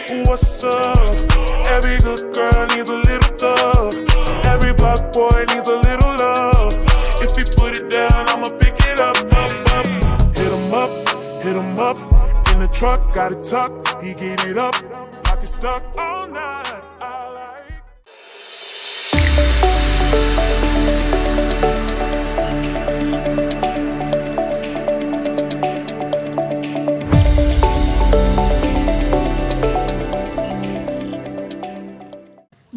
What's up? Every good girl needs a little thug. Every black boy needs a little love. If he put it down, I'ma pick it up, up, up. Hit him up, hit him up. In the truck, got it tucked. He get it up, pocket stuck all night. I like.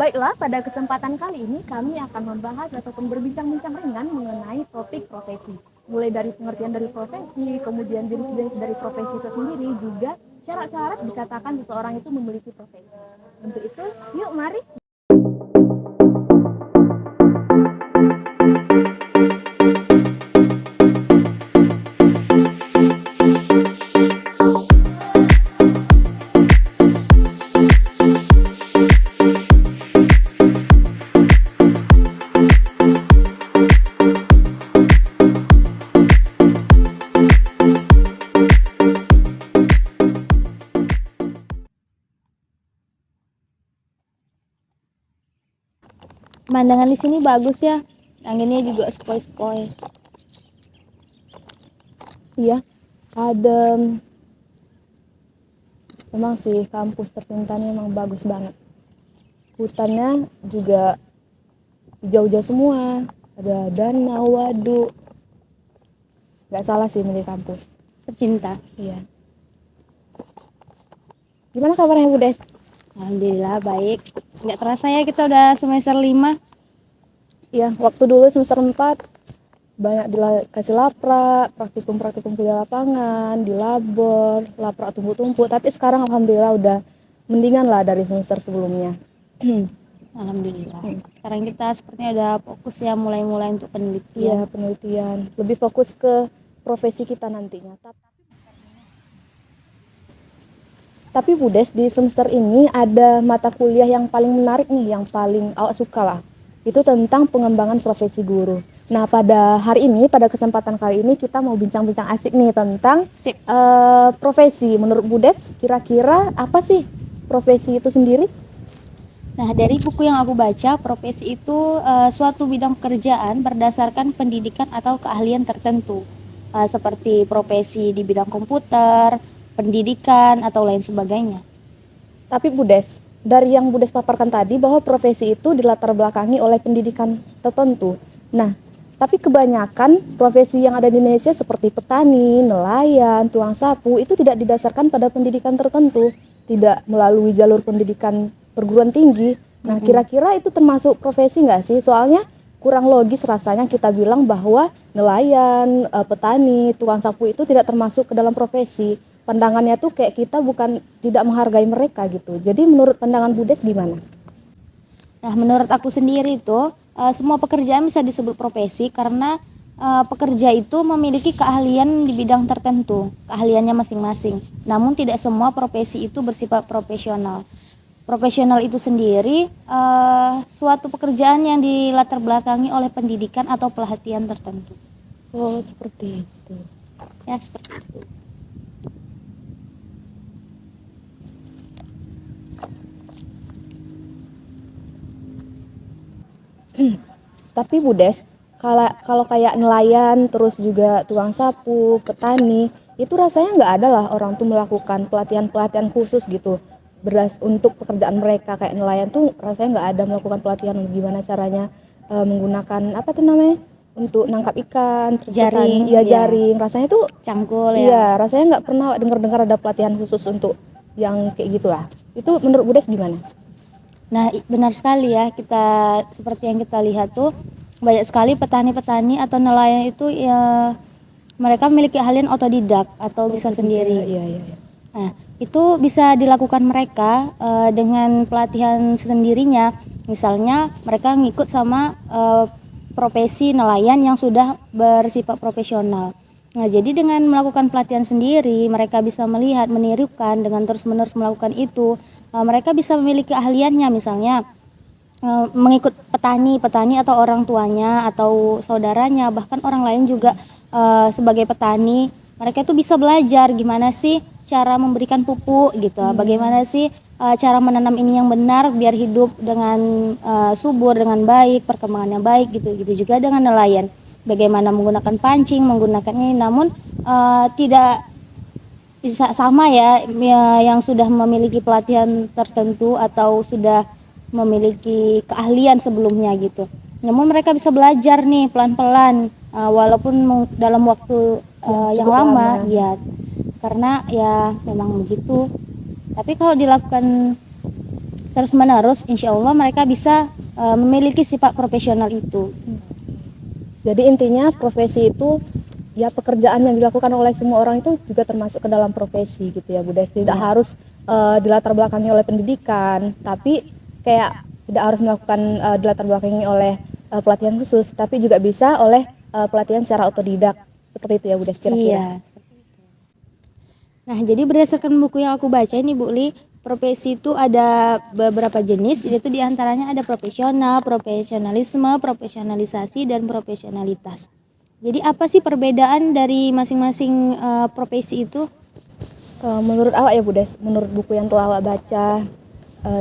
Baiklah, pada kesempatan kali ini kami akan membahas ataupun berbincang-bincang ringan mengenai topik profesi. Mulai dari pengertian dari profesi, kemudian jenis-jenis dari profesi itu sendiri, juga syarat-syarat dikatakan seseorang itu memiliki profesi. Untuk itu, yuk mari. Pemandangan di sini bagus ya. Anginnya juga sepoi-sepoi. Iya, adem. Memang sih kampus tercinta ini memang bagus banget. Hutannya juga hijau-hijau semua. Ada danau, waduk. Gak salah sih milih kampus. Tercinta. Iya. Gimana kabarnya Bu Des? Alhamdulillah baik. Nggak terasa ya kita udah semester 5. Iya, waktu dulu semester 4 banyak dikasih laprak, praktikum-praktikum di lapangan, di labor, laprak tumpuk-tumpuk. Tapi sekarang alhamdulillah udah mendingan lah dari semester sebelumnya. Alhamdulillah. Sekarang kita sepertinya udah fokus ya mulai-mulai untuk penelitian. Iya, penelitian. Lebih fokus ke profesi kita nantinya. Tapi Bu Des, di semester ini ada mata kuliah yang paling menarik nih, yang paling awak suka lah. Itu tentang pengembangan profesi guru. Nah, pada hari ini, pada kesempatan kali ini kita mau bincang-bincang asik nih tentang profesi. Menurut Bu Des, kira-kira apa sih profesi itu sendiri? Nah, dari buku yang aku baca, profesi itu suatu bidang pekerjaan berdasarkan pendidikan atau keahlian tertentu. Seperti profesi di bidang komputer, pendidikan, atau lain sebagainya. Tapi Bu Des, dari yang Bu Des paparkan tadi bahwa profesi itu dilatar belakangi oleh pendidikan tertentu. Nah, tapi kebanyakan profesi yang ada di Indonesia seperti petani, nelayan, tukang sapu itu tidak didasarkan pada pendidikan tertentu, tidak melalui jalur pendidikan perguruan tinggi. Nah, kira-kira itu termasuk profesi nggak sih? Soalnya kurang logis rasanya kita bilang bahwa nelayan, petani, tukang sapu itu tidak termasuk ke dalam profesi. Pandangannya tuh kayak kita bukan tidak menghargai mereka gitu. Jadi menurut pandangan Bu Des gimana? Nah, menurut aku sendiri itu semua pekerjaan bisa disebut profesi karena pekerja itu memiliki keahlian di bidang tertentu, keahliannya masing-masing. Namun tidak semua profesi itu bersifat profesional. Profesional itu sendiri suatu pekerjaan yang dilatar belakangi oleh pendidikan atau pelatihan tertentu. Oh, seperti itu. Ya, seperti itu. Tapi Bu Des, kalau kayak nelayan, terus juga tukang sapu, petani, itu rasanya nggak ada lah orang tuh melakukan pelatihan-pelatihan khusus gitu. Untuk pekerjaan mereka kayak nelayan tuh rasanya nggak ada melakukan pelatihan gimana caranya menggunakan apa tuh namanya untuk nangkap ikan, terus Jaring, petani, ya iya. jaring. Rasanya tuh Cangkul ya. iya, rasanya nggak pernah dengar-dengar ada pelatihan khusus untuk yang kayak gitulah. Itu menurut Bu Des gimana? Nah, benar sekali ya, kita seperti yang kita lihat tuh banyak sekali petani-petani atau nelayan itu ya mereka memiliki keahlian otodidak atau bisa sendiri. Iya, iya. Nah, itu bisa dilakukan mereka dengan pelatihan sendirinya. Misalnya mereka ngikut sama profesi nelayan yang sudah bersifat profesional. Nah, jadi dengan melakukan pelatihan sendiri, mereka bisa melihat, menirukan dengan terus-menerus melakukan itu. Mereka bisa memiliki keahliannya, misalnya mengikut petani atau orang tuanya atau saudaranya, bahkan orang lain juga sebagai petani. Mereka tuh bisa belajar gimana sih cara memberikan pupuk gitu, bagaimana sih cara menanam ini yang benar biar hidup dengan subur, dengan baik, perkembangannya baik gitu. Gitu juga dengan nelayan. Bagaimana menggunakan pancing, menggunakan ini, namun tidak bisa sama ya, yang sudah memiliki pelatihan tertentu atau sudah memiliki keahlian sebelumnya gitu. Namun mereka bisa belajar nih pelan-pelan, walaupun dalam waktu yang cukup lama lama. ya, karena ya memang begitu. Tapi kalau dilakukan terus-menerus, insya Allah mereka bisa memiliki sifat profesional itu. Jadi intinya profesi itu ya pekerjaan yang dilakukan oleh semua orang itu juga termasuk ke dalam profesi gitu ya Bu Des. Tidak harus dilatar belakangi oleh pendidikan, tapi kayak tidak harus melakukan dilatar belakangi oleh pelatihan khusus, tapi juga bisa oleh pelatihan secara otodidak. Seperti itu ya Bu Des kira-kira. Iya. Nah, jadi berdasarkan buku yang aku baca ini Bu Li, profesi itu ada beberapa jenis, yaitu diantaranya ada profesional, profesionalisme, profesionalisasi, dan profesionalitas. Jadi apa sih perbedaan dari masing-masing profesi itu? Menurut awak ya Bu Des, menurut buku yang telah awak baca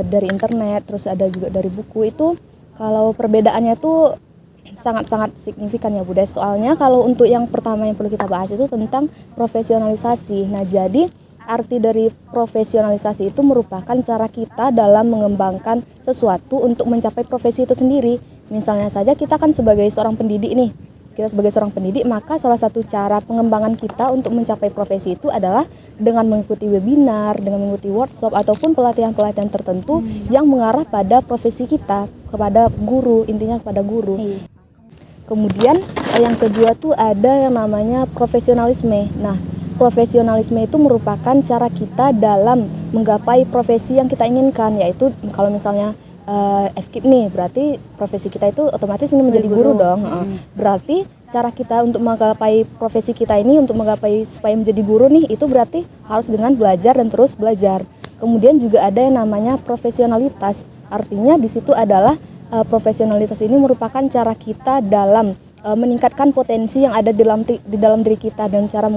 dari internet, terus ada juga dari buku itu, kalau perbedaannya tuh sangat-sangat signifikan ya Bu Des. Soalnya kalau untuk yang pertama yang perlu kita bahas itu tentang profesionalisasi. Nah, jadi arti dari profesionalisasi itu merupakan cara kita dalam mengembangkan sesuatu untuk mencapai profesi itu sendiri. Misalnya saja kita kan sebagai seorang pendidik nih. Kita sebagai seorang pendidik, maka salah satu cara pengembangan kita untuk mencapai profesi itu adalah dengan mengikuti webinar, dengan mengikuti workshop ataupun pelatihan-pelatihan tertentu yang mengarah pada profesi kita, kepada guru, intinya kepada guru. Kemudian yang kedua tuh ada yang namanya profesionalisme. Nah, profesionalisme itu merupakan cara kita dalam menggapai profesi yang kita inginkan, yaitu kalau misalnya FKIP nih, berarti profesi kita itu otomatis ingin menjadi guru dong. Berarti cara kita untuk menggapai profesi kita ini, untuk menggapai supaya menjadi guru nih, itu berarti harus dengan belajar dan terus belajar. Kemudian juga ada yang namanya profesionalitas. Artinya di situ adalah profesionalitas ini merupakan cara kita dalam meningkatkan potensi yang ada di dalam diri kita dan cara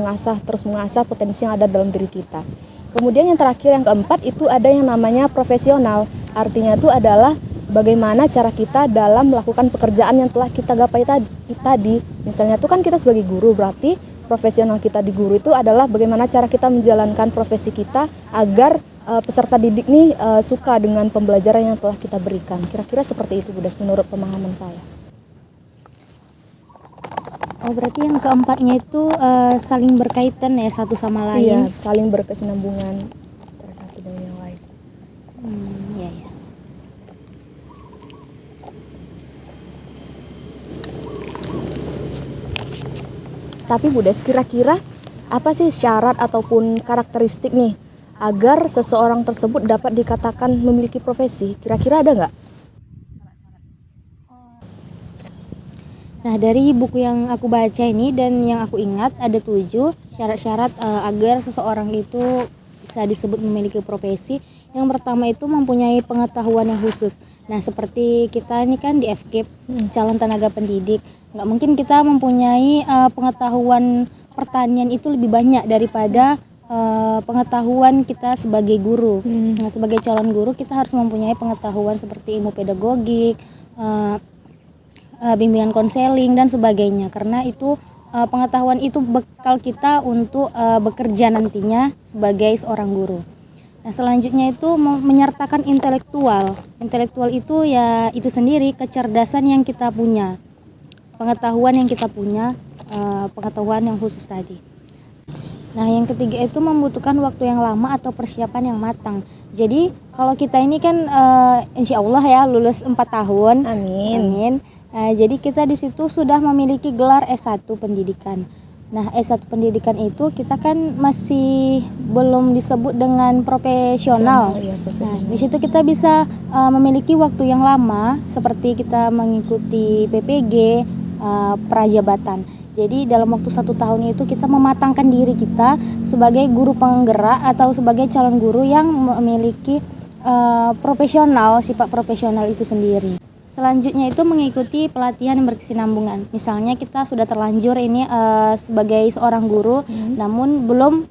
terus mengasah potensi yang ada dalam diri kita. Kemudian yang terakhir, yang keempat, itu ada yang namanya profesional. Artinya itu adalah bagaimana cara kita dalam melakukan pekerjaan yang telah kita gapai tadi. Misalnya itu kan kita sebagai guru, berarti profesional kita di guru itu adalah bagaimana cara kita menjalankan profesi kita agar peserta didik nih suka dengan pembelajaran yang telah kita berikan. Kira-kira seperti itu Bu Des menurut pemahaman saya. Oh, berarti yang keempatnya itu saling berkaitan ya satu sama lain. Iya, saling berkesinambungan antara satu dengan yang lain. Iya ya. Tapi Bu Des, kira-kira apa sih syarat ataupun karakteristik nih agar seseorang tersebut dapat dikatakan memiliki profesi? Kira-kira ada nggak? Nah, dari buku yang aku baca ini dan yang aku ingat ada 7 syarat-syarat agar seseorang itu bisa disebut memiliki profesi. Yang pertama itu mempunyai pengetahuan yang khusus. Nah, seperti kita ini kan di FKIP, calon tenaga pendidik, nggak mungkin kita mempunyai pengetahuan pertanian itu lebih banyak daripada pengetahuan kita sebagai guru. Nah, sebagai calon guru kita harus mempunyai pengetahuan seperti ilmu pedagogik, bimbingan konseling dan sebagainya, karena itu pengetahuan itu bekal kita untuk bekerja nantinya sebagai seorang guru. Nah, selanjutnya itu menyertakan intelektual. Intelektual itu ya itu sendiri kecerdasan yang kita punya, pengetahuan yang kita punya, pengetahuan yang khusus tadi. Nah, yang ketiga itu membutuhkan waktu yang lama atau persiapan yang matang. Jadi kalau kita ini kan insya Allah ya lulus 4 tahun. Amin. Jadi kita di situ sudah memiliki gelar S1 pendidikan. Nah, S1 pendidikan itu kita kan masih belum disebut dengan profesional. Nah, di situ kita bisa memiliki waktu yang lama seperti kita mengikuti PPG, prajabatan. Jadi dalam waktu 1 tahun itu kita mematangkan diri kita sebagai guru penggerak atau sebagai calon guru yang memiliki profesional, sifat profesional itu sendiri. Selanjutnya itu mengikuti pelatihan yang berkesinambungan. Misalnya kita sudah terlanjur ini sebagai seorang guru, namun belum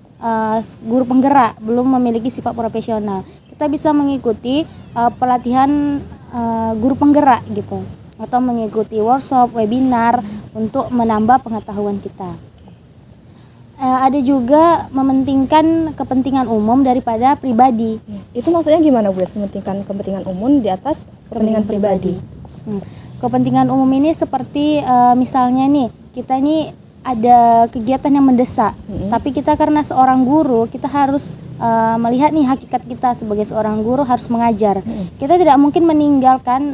guru penggerak, belum memiliki sifat profesional. Kita bisa mengikuti pelatihan guru penggerak gitu, atau mengikuti workshop, webinar untuk menambah pengetahuan kita. Ada juga mementingkan kepentingan umum daripada pribadi. Itu maksudnya gimana Bu Des? Mementingkan kepentingan umum di atas kepentingan pribadi. Kepentingan umum ini seperti misalnya nih, kita ini ada kegiatan yang mendesak, tapi kita karena seorang guru, kita harus melihat nih hakikat kita sebagai seorang guru harus mengajar. Kita tidak mungkin meninggalkan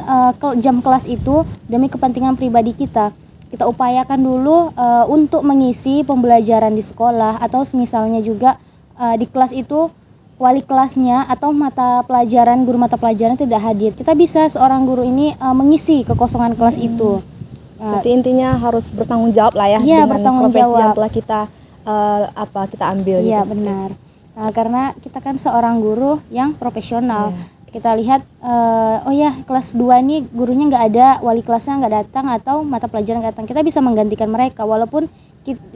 jam kelas itu demi kepentingan pribadi kita. Kita upayakan dulu untuk mengisi pembelajaran di sekolah, atau misalnya juga di kelas itu wali kelasnya atau guru mata pelajaran tidak hadir. Kita bisa seorang guru ini mengisi kekosongan kelas itu. Berarti intinya harus bertanggung jawab lah ya, Iya, dengan bertanggung profesi yang jawab. telah kita ambil. Iya, gitu. benar. Karena kita kan seorang guru yang profesional. Kita lihat oh ya, kelas 2 nih gurunya nggak ada, wali kelasnya nggak datang, atau mata pelajaran nggak datang. Kita bisa menggantikan mereka walaupun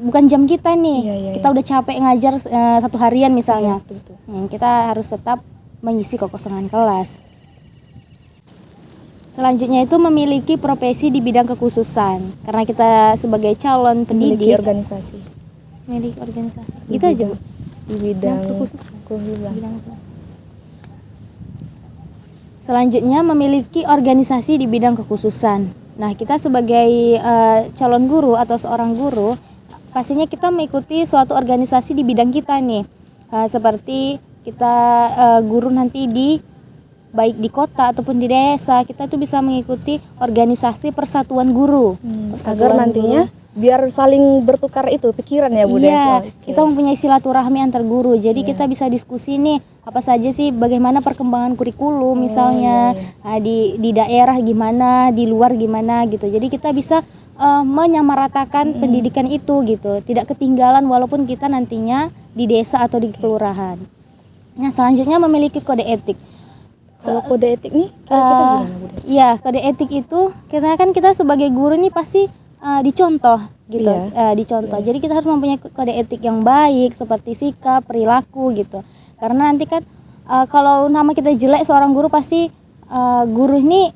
bukan jam kita nih. Kita udah capek ngajar 1 harian misalnya. Kita harus tetap mengisi kekosongan kelas. Selanjutnya itu memiliki profesi di bidang kekhususan. Karena kita sebagai calon pendidik Memiliki organisasi. memiliki organisasi. Itu aja, Bu. Di bidang kekhususan. kekhususan. Selanjutnya memiliki organisasi di bidang kekhususan. Nah, kita sebagai calon guru atau seorang guru, pastinya kita mengikuti suatu organisasi di bidang kita nih. Seperti kita guru nanti baik di kota ataupun di desa, kita tuh bisa mengikuti organisasi persatuan guru. Agar nantinya biar saling bertukar itu pikiran ya Bu Des. Iya, kita mempunyai silaturahmi antar guru. Jadi kita bisa diskusi nih, apa saja sih, bagaimana perkembangan kurikulum misalnya, di daerah gimana, di luar gimana gitu. Jadi kita bisa menyamaratakan pendidikan itu gitu, tidak ketinggalan walaupun kita nantinya di desa atau di kelurahan. Nah, selanjutnya memiliki kode etik. Kalau kode etik nih kira-kira gimana Bu Des? Iya, kode etik itu kita sebagai guru nih pasti dicontoh gitu, dicontoh. Jadi kita harus mempunyai kode etik yang baik, seperti sikap, perilaku gitu. Karena nanti kan kalau nama kita jelek seorang guru, pasti guru ini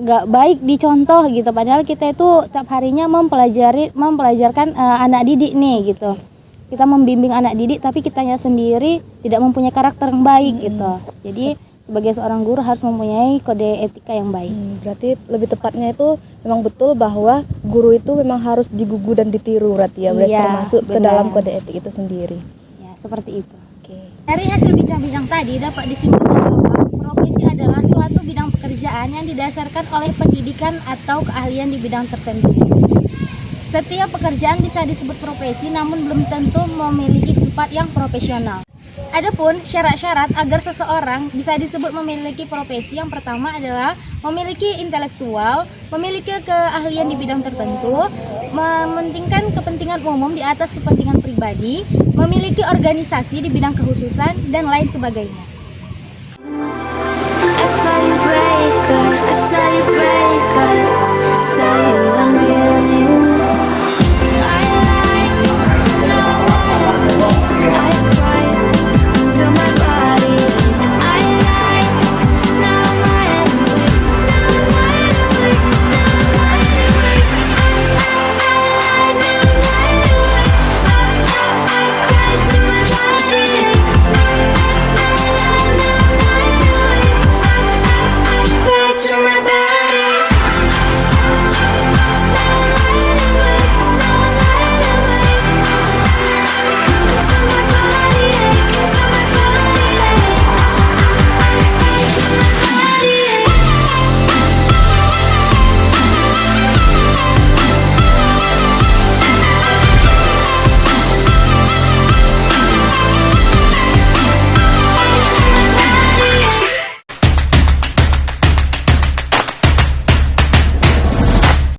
nggak baik dicontoh gitu. Padahal kita itu tiap harinya mempelajarkan anak didik nih gitu. Kita membimbing anak didik, tapi kitanya sendiri tidak mempunyai karakter yang baik gitu. Jadi sebagai seorang guru harus mempunyai kode etika yang baik. Berarti lebih tepatnya itu memang betul bahwa guru itu memang harus digugu dan ditiru berarti ya, berarti termasuk ke dalam kode etik itu sendiri. Ya, seperti itu. Dari hasil bincang-bincang tadi dapat disimpulkan bahwa profesi adalah suatu bidang pekerjaan yang didasarkan oleh pendidikan atau keahlian di bidang tertentu. Setiap pekerjaan bisa disebut profesi, namun belum tentu memiliki sifat yang profesional. Adapun syarat-syarat agar seseorang bisa disebut memiliki profesi, yang pertama adalah memiliki intelektual, memiliki keahlian di bidang tertentu, mementingkan kepentingan umum di atas kepentingan pribadi, memiliki organisasi di bidang kekhususan, dan lain sebagainya.